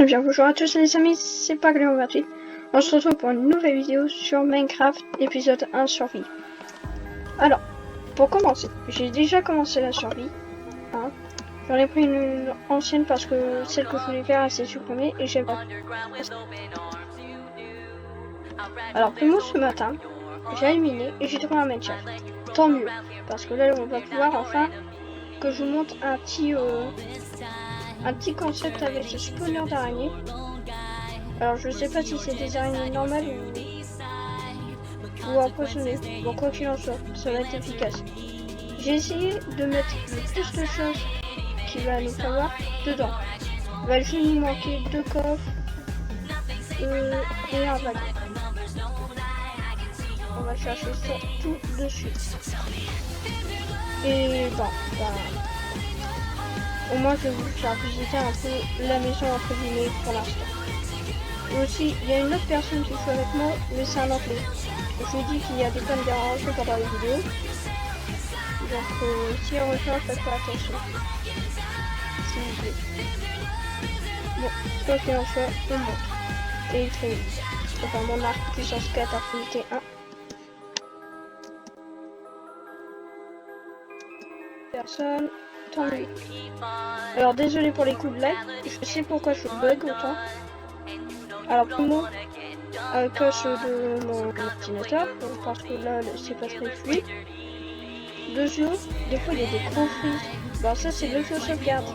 Eh bien bonjour à tous les amis, c'est Pagléon28. On se retrouve pour une nouvelle vidéo sur Minecraft, épisode 1 survie. Alors, pour commencer, j'ai déjà commencé la survie. Hein. J'en ai pris une ancienne parce que celle que je voulais faire elle s'est supprimée et j'ai pas. Alors, Primo ce matin, j'ai éliminé et j'ai trouvé un Minecraft. Tant mieux, parce que là on va pouvoir enfin que je vous montre un petit concept avec ce spawner d'araignées. Alors je sais pas si c'est des araignées normales ou empoisonnées. Bon, quoi qu'il en soit, ça va être efficace. J'ai essayé de mettre le plus de choses qui va nous falloir dedans. Il va juste nous manquer 2 coffres et un wagon. On va chercher ça tout de suite. Et bon, au moins je vais vous faire visiter un peu la maison entre guillemets pour l'instant. Et aussi, il y a une autre personne qui joue avec moi, mais c'est un anglais. Je vous dis qu'il y a des tonnes d'erreurs pendant les vidéos. Donc si on rejoint, faites pas attention. S'il vous plaît. Bon, quoi qu'il en soit, on monte. Et très vite. Enfin, mon arc puissance 4 affinité 1. Personne. Tant mieux. Alors désolé pour les coups de lag. Je sais pourquoi je bug autant. Alors Primo cache de mon ordinateur. Parce que là c'est pas très fluide. Deuxièmement, des fois il y a des gros freeze. Bon ça c'est l'auto-sauvegarde.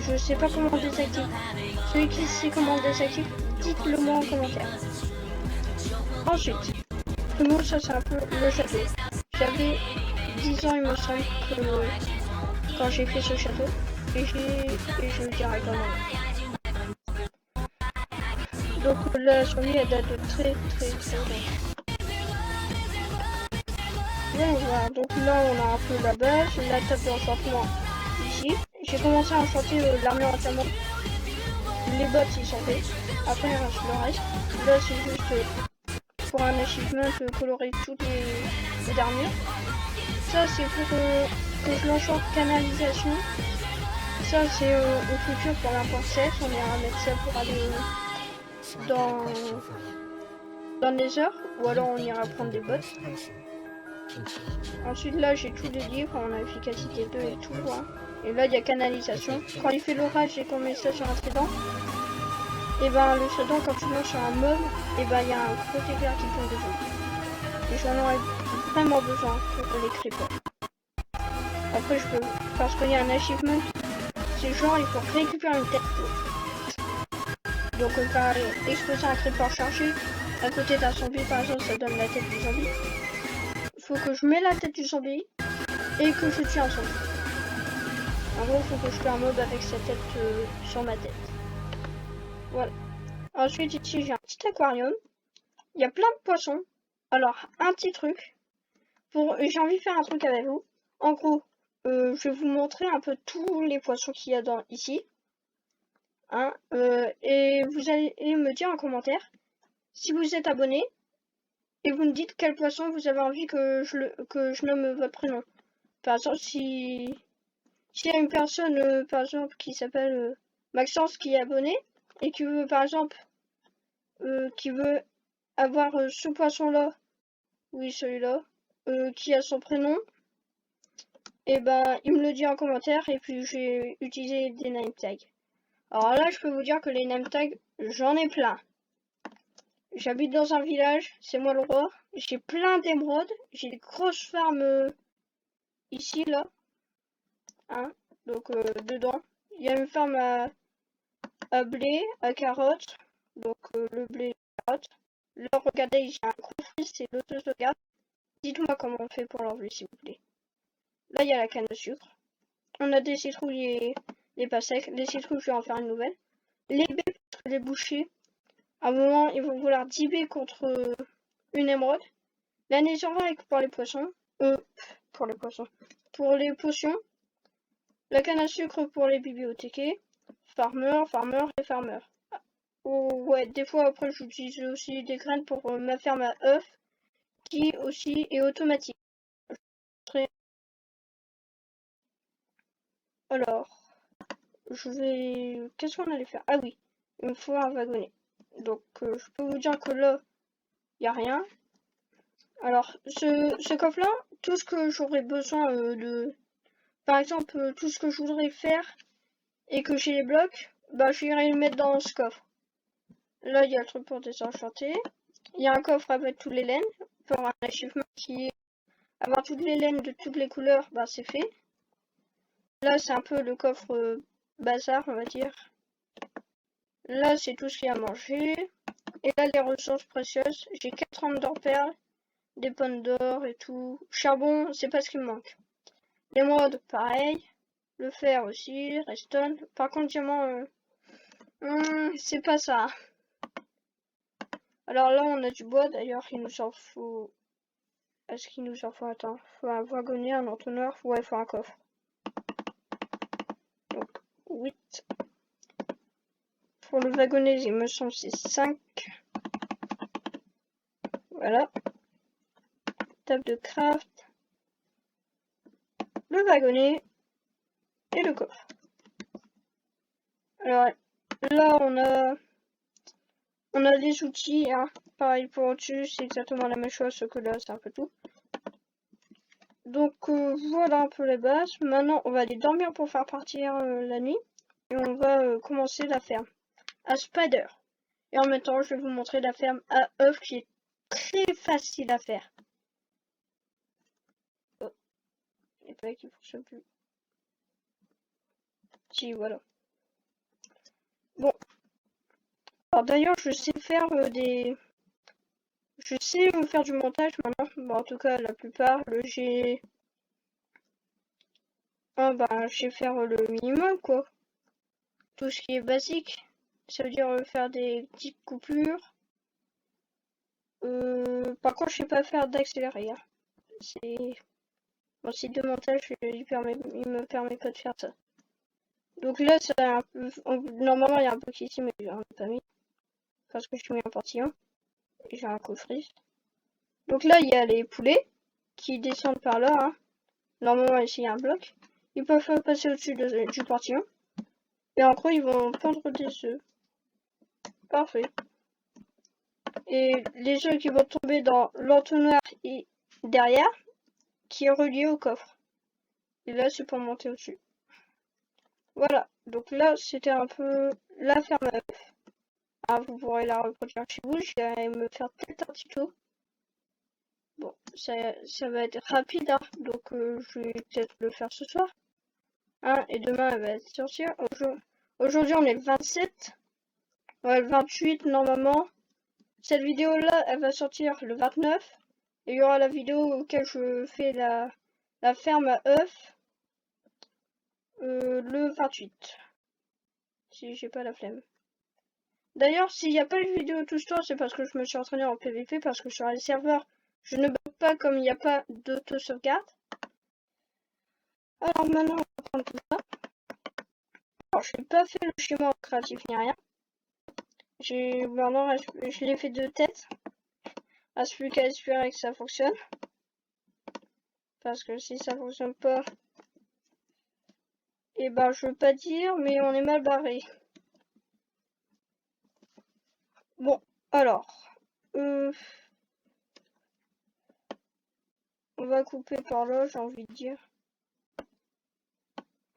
Je sais pas comment on désactive. Celui qui sait comment on désactive, dites-le moi en commentaire. Ensuite, Primo, ça c'est un peu le château. J'avais 10 ans il me semble que quand j'ai fait ce château. Et je le dirai quand même. Donc la survie elle date de très longtemps. Bon, voilà, donc là on a un peu la base, la table d'enchantement ici. J'ai commencé à enchanter l'armure entièrement. Les bots ils sont faits. Après il reste le reste. Là c'est juste pour un achievement colorer toutes les armures. Ça c'est pour que je l'enchante canalisation. Ça c'est au futur pour l'import 7. On ira mettre ça pour aller dans les heures. Ou alors on ira prendre des bots. Ensuite là j'ai tous les livres, on a efficacité 2 et tout. Hein. Et là il y a canalisation. Quand il fait l'orage et qu'on met ça sur un trident, et ben le trident quand tu lances sur un mob, et ben il y a un gros dégât qui tombe dessus. Et j'en aurais vraiment besoin pour les creepers. Après je peux, parce qu'il y a un achievement, c'est genre il faut récupérer une tête. Donc on va exploser un creeper chargé. À côté d'un zombie par exemple ça donne la tête du zombie. Faut que je mets la tête du zombie et que je tue un zombie. En gros, faut que je tue un mob avec sa tête sur ma tête. Voilà. Ensuite, ici, j'ai un petit aquarium. Il y a plein de poissons. Alors, un petit truc. J'ai envie de faire un truc avec vous. En gros, je vais vous montrer un peu tous les poissons qu'il y a ici. Hein, et vous allez me dire en commentaire si vous êtes abonné. Et vous me dites quel poisson vous avez envie que je nomme votre prénom. Par exemple, s'il y a une personne, par exemple, qui s'appelle Maxence qui est abonné et qui veut, par exemple, qui veut avoir ce poisson-là, oui, celui-là, qui a son prénom, et ben, il me le dit en commentaire et puis je vais utiliser des name tags. Alors là, je peux vous dire que les name tags, j'en ai plein. J'habite dans un village, c'est moi le roi. J'ai plein d'émeraudes, j'ai des grosses farms ici, là. Hein, donc dedans. Il y a une ferme à blé, à carottes. Donc le blé, les carottes. Là, regardez, j'ai un gros fils, c'est l'auto-sauvegarde. Dites-moi comment on fait pour l'enlever, s'il vous plaît. Là, il y a la canne de sucre. On a des citrouilles, les pas secs. Les citrouilles, je vais en faire une nouvelle. Les baies, parce que les bouchers, à un moment, ils vont vouloir 10 baies contre une émeraude. La netherrack pour les poissons. Pour les poissons. Pour les potions. La canne à sucre pour les bibliothécaires. Farmer et farmer. Oh, ouais, des fois après j'utilise aussi des graines pour ma ferme à œufs qui aussi est automatique. Alors, je vais... Qu'est-ce qu'on allait faire? Ah oui, il me faut un wagonnet. Donc, je peux vous dire que là, il n'y a rien. Alors, ce coffre-là, tout ce que j'aurais besoin de... Par exemple, tout ce que je voudrais faire et que j'ai les blocs, bah, j'irai le mettre dans ce coffre. Là, il y a le truc pour désenchanter. Il y a un coffre avec toutes les laines. Pour un achievement qui est avoir toutes les laines de toutes les couleurs, bah, c'est fait. Là, c'est un peu le coffre bazar, on va dire. Là, c'est tout ce qu'il y a à manger. Et là, les ressources précieuses. J'ai 4 rampes d'or perles, des pommes d'or et tout. Charbon, c'est pas ce qui me manque. L'émeraude, pareil. Le fer aussi, redstone. Par contre, diamant, c'est pas ça. Alors là, on a du bois, d'ailleurs, il nous en faut... Est-ce qu'il nous en faut? Attends, faut un wagonnet, un entonnoir, ouais, il faut un coffre. Donc, 8. Pour le wagonnet, il me semble c'est 5. Voilà. Table de craft. Le wagonnet. Et le coffre. Alors, là, on a les outils, hein. Pareil pour au-dessus, c'est exactement la même chose, sauf que là, c'est un peu tout. Donc, voilà un peu les bases. Maintenant, on va aller dormir pour faire partir la nuit. Et on va commencer la ferme à Spider. Et en même temps, je vais vous montrer la ferme à œufs qui est très facile à faire. Oh, il n'est pas qui fonctionne plus. Si, voilà. Bon. Alors d'ailleurs, je sais faire Je sais faire du montage maintenant. Bon, en tout cas, la plupart, je sais faire le minimum, quoi. Tout ce qui est basique. Ça veut dire faire des petites coupures. Par contre, je sais pas faire d'accéléré. Hein. Mon site de montage, il me permet pas de faire ça. Donc là, ça un peu... Normalement, il y a un bloc ici, mais j'en ai pas mis. Parce que je suis mis un portillon. Et j'ai un coffret. Donc là, il y a les poulets qui descendent par là. Hein. Normalement, ici, il y a un bloc. Ils peuvent passer au-dessus du portillon. Et en gros, ils vont pondre des œufs. Parfait. Et les œufs qui vont tomber dans l'entonnoir et derrière, qui est relié au coffre. Et là, c'est pour monter au-dessus. Voilà. Donc là, c'était un peu la ferme à œufs. Ah, vous pourrez la reproduire chez vous. Je vais me faire peut-être un petit tour. Bon, ça va être rapide, hein. Donc je vais peut-être le faire ce soir. Hein, et demain, elle va être sortir. Aujourd'hui, on est le 27. Ouais, le 28, normalement. Cette vidéo-là, elle va sortir le 29. Et il y aura la vidéo auquel je fais la ferme à œufs le 28. Si j'ai pas la flemme. D'ailleurs, s'il n'y a pas de vidéo tout ce temps, c'est parce que je me suis entraîné en PVP, parce que sur les serveurs, je ne bloque pas comme il n'y a pas d'auto-sauvegarde. Alors maintenant, on va prendre tout ça. Alors, je n'ai pas fait le schéma créatif ni rien. Maintenant, je l'ai fait de tête. Reste plus qu'à espérer que ça fonctionne. Parce que si ça fonctionne pas, et ben je veux pas dire, mais on est mal barré. Bon, alors. On va couper par là, j'ai envie de dire.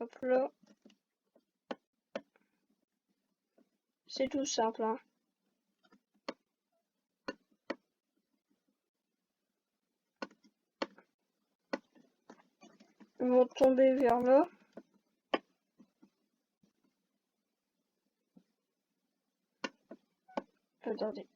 Hop là. C'est tout simple, hein. Ils vont tomber vers là. Attendez.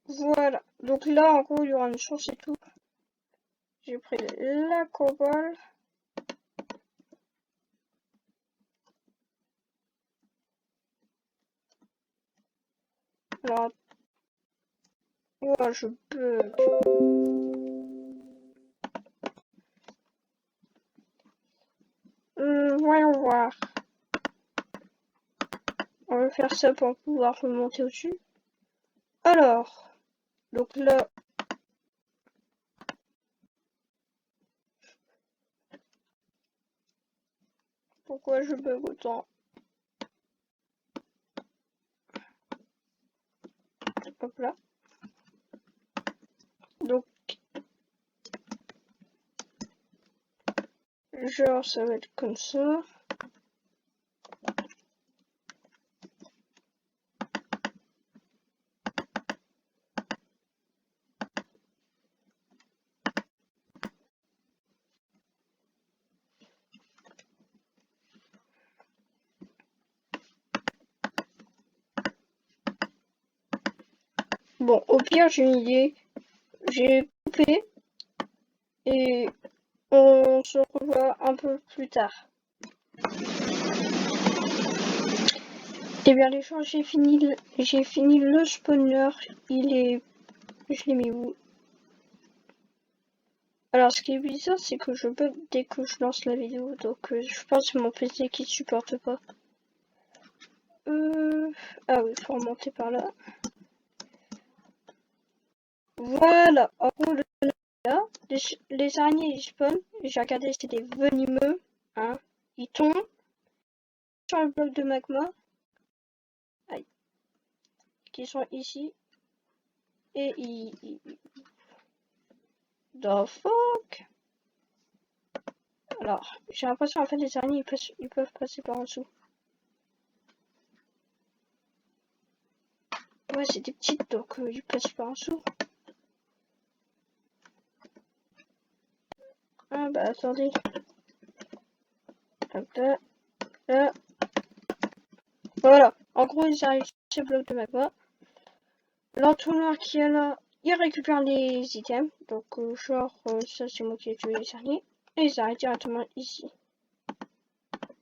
Voilà. Donc là, en gros, il y aura une source et tout. J'ai pris la cobalt. Alors, ouais, je peux. Voyons voir. On va faire ça pour pouvoir remonter au-dessus. Alors, donc là, Pourquoi je bug autant? Hop là. Donc, genre, ça va être comme ça. Bon, au pire, j'ai une idée. J'ai coupé et on se revoit un peu plus tard. Et bien les gens, j'ai fini le spawner. Je l'ai mis où? Alors ce qui est bizarre, c'est que je bug dès que je lance la vidéo, donc je pense que c'est mon PC qui supporte pas. Ah oui, faut remonter par là. Voilà, en gros là, les araignées ils spawnent, j'ai regardé, c'est des venimeux, hein, ils tombent sur le bloc de magma, aïe, qui sont ici, et the fuck. Alors, j'ai l'impression en fait les araignées ils peuvent passer par en dessous. Ouais, c'est des petites, donc ils passent par en dessous. Ah bah attendez. Hop là, là. Voilà, en gros ils arrivent sur ces blocs de magma. L'entonnoir qui est là, il récupère les items. Donc genre ça c'est moi qui ai tué les araignées. Et ils arrivent directement ici.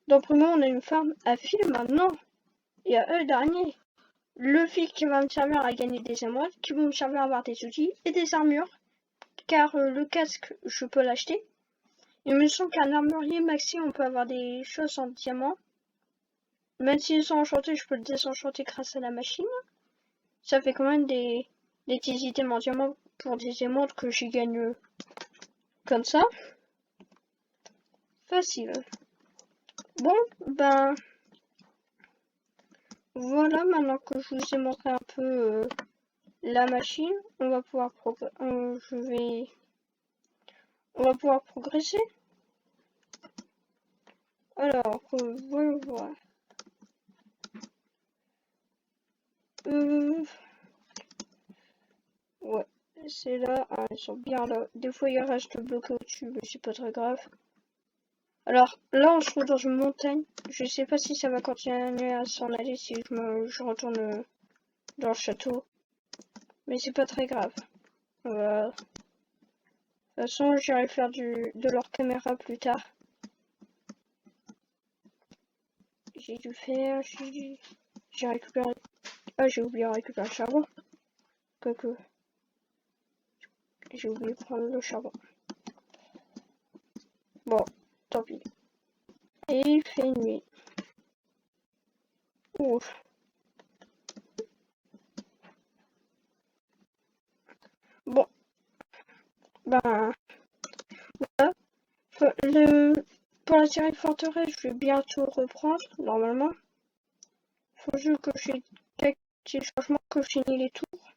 Donc premièrement on a une farm à fil maintenant. Il y a eux d'araignées. Le fil qui va me servir à gagner des émeraudes, qui vont me servir à avoir des outils et des armures. Car le casque je peux l'acheter. Il me semble qu'un armurier maxi on peut avoir des choses en diamant. Même s'ils sont enchantés, je peux le désenchanter grâce à la machine. Ça fait quand même des petits items en diamant pour des émeraudes que j'y gagne comme ça. Facile. Bon, ben voilà, maintenant que je vous ai montré un peu la machine, on va pouvoir progresser. Alors, voilà. Ouais, c'est là, hein, ils sont bien là. Des fois ils restent bloqués au-dessus, mais c'est pas très grave. Alors là on se trouve dans une montagne. Je sais pas si ça va continuer à s'en aller si je retourne dans le château. Mais c'est pas très grave. De toute façon j'irai faire de leur caméra plus tard. J'ai dû faire. J'ai récupéré. Ah j'ai oublié de récupérer le charbon. Quoique. J'ai oublié de prendre le charbon. Bon, tant pis. Et il fait nuit. Ouf. Bon. Ben. Voilà. Pour la série Forteresse, je vais bientôt reprendre, normalement. Faut juste que j'ai quelques petits changements, que je finis les tours.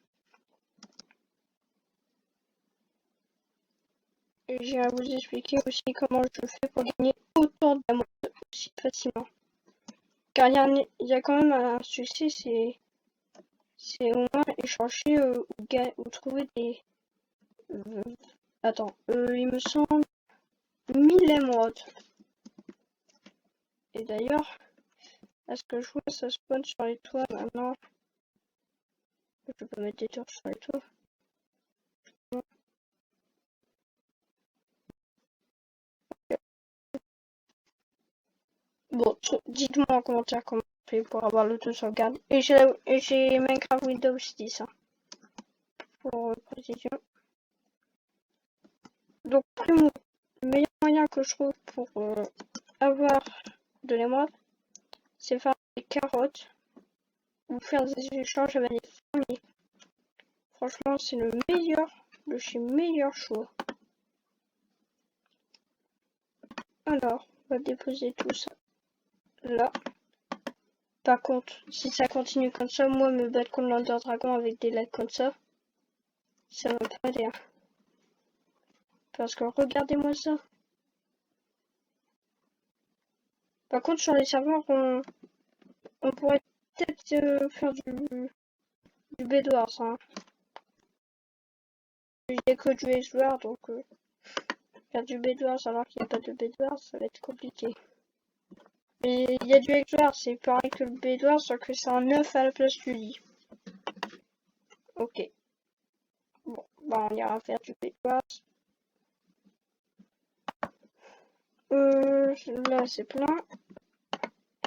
Et j'ai à vous expliquer aussi comment je fais pour gagner autant d'amour aussi facilement. Car il y a quand même un succès, c'est au moins échanger ou trouver des... attends, il me semble 1000 émeraudes. Et d'ailleurs, à ce que je vois, ça spawn sur les toits maintenant. Je peux mettre des tours sur les toits. Bon, dites-moi en commentaire comment on fait pour avoir l'auto-sauvegarde. Et j'ai Minecraft Windows 10 hein, pour précision. Donc, le meilleur moyen que je trouve pour avoir de l'émeraude, c'est faire des carottes ou faire des échanges avec des fermiers. Franchement, c'est le meilleur de chez meilleur choix. Alors, on va déposer tout ça là. Par contre, si ça continue comme ça, moi me battre contre l'Under Dragon avec des lags comme ça va pas aller. Parce que regardez-moi ça. Par contre, sur les serveurs, on pourrait peut-être faire du Bedwars. Hein. Il n'y a que du Edward, donc faire du Bedwars alors qu'il n'y a pas de Bedwars, ça va être compliqué. Mais il y a du Edward, c'est pareil que le Bedwars, sauf que c'est un 9 à la place du lit. Ok. Bon, bah on ira faire du Bedwars. Là c'est plein.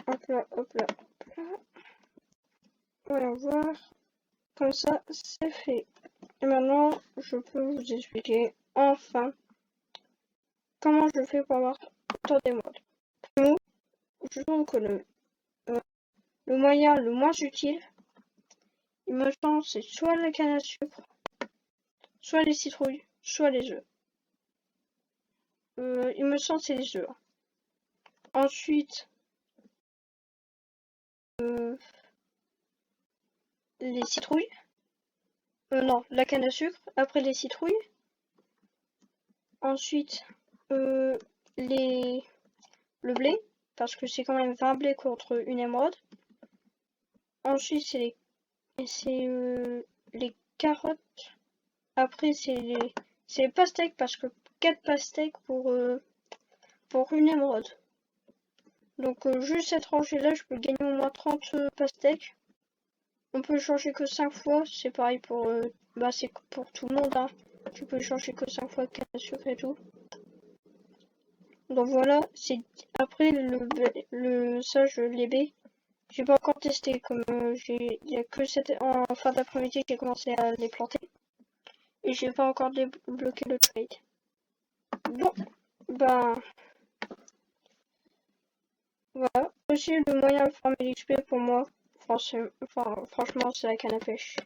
Hop là, hop là, hop là. Voyons voir. Comme ça, c'est fait. Et maintenant, je peux vous expliquer, enfin, comment je fais pour avoir tant des modes. Nous, je trouve que le moyen le moins utile, il me semble, c'est soit la canne à sucre, soit les citrouilles, soit les œufs. Il me semble que c'est les œufs. Ensuite, les citrouilles. Non, la canne à sucre. Après les citrouilles. Ensuite, le blé. Parce que c'est quand même 20 blés contre une émeraude. Ensuite, c'est les carottes. Après, c'est les pastèques. Parce que 4 pastèques pour une émeraude. Donc, juste cette rangée-là, je peux gagner au moins 30 pastèques. On peut changer que 5 fois. C'est pareil pour... c'est pour tout le monde. Hein. Tu peux changer que 5 fois canne à sucre et tout. Donc voilà, c'est après ça je l'ai B. J'ai pas encore testé comme il y a que en fin d'après-midi j'ai commencé à les planter et j'ai pas encore débloqué le trade. Bon, bah voilà. Aussi le moyen de farmer l'XP pour moi, franchement c'est la canne à pêche.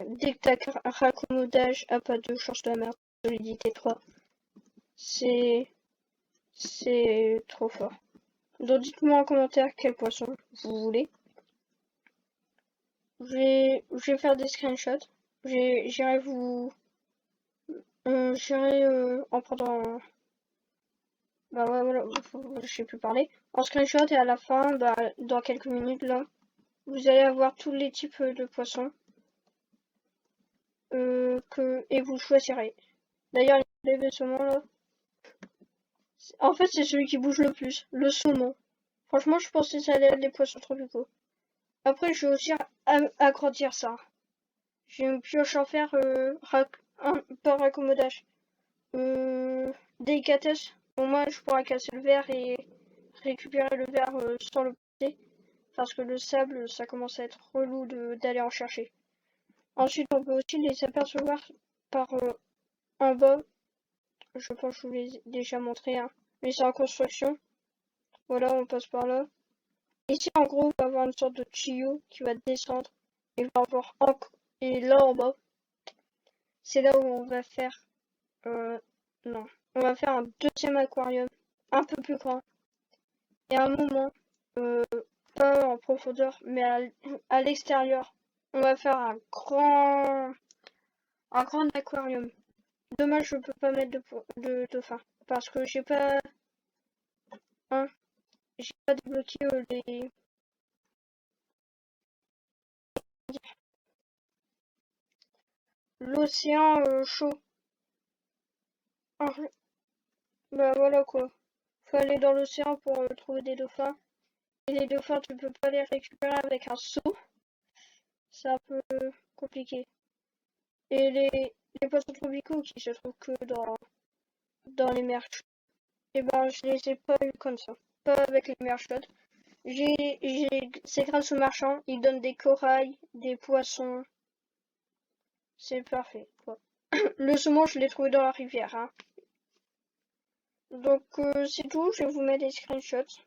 Dès que t'as raccommodage à pas de chance de la mer, solidité 3, c'est trop fort. Donc dites-moi en commentaire quel poisson vous voulez. Je vais faire des screenshots. J'irai en prendre bah ouais, voilà, je sais plus parler. En screenshot et à la fin, bah, dans quelques minutes là, vous allez avoir tous les types de poissons et vous choisirez. D'ailleurs, les saumons là. En fait, c'est celui qui bouge le plus, le saumon. Franchement, je pensais que ça allait être les poissons tropicaux. Après, je vais aussi agrandir ça. J'ai une pioche en fer par raccommodage. Délicatesse. Au moins, je pourrais casser le verre et récupérer le verre sans le porter. Parce que le sable, ça commence à être relou d'aller en chercher. Ensuite, on peut aussi les apercevoir par en bas. Je pense que je vous l'ai déjà montré. Hein. Mais c'est en construction. Voilà, on passe par là. Ici, en gros, on va avoir une sorte de tuyau qui va descendre. Et va avoir et là en bas, c'est là où on va faire non. On va faire un deuxième aquarium, un peu plus grand. Et à un moment, pas en profondeur, mais à l'extérieur, on va faire un grand aquarium. Dommage, je peux pas mettre de dauphin. Parce que j'ai pas débloqué l'océan chaud. Bah voilà quoi. Faut aller dans l'océan pour trouver des dauphins. Et les dauphins, tu peux pas les récupérer avec un seau. C'est un peu compliqué. Et les poissons tropicaux qui se trouvent que dans les mers chaudes, et ben je les ai pas eu comme ça. Pas avec les mers chaudes. C'est grâce aux marchands, ils donnent des corails, des poissons. C'est parfait, quoi. Le saumon, je l'ai trouvé dans la rivière, hein. Donc c'est tout, je vais vous mettre des screenshots.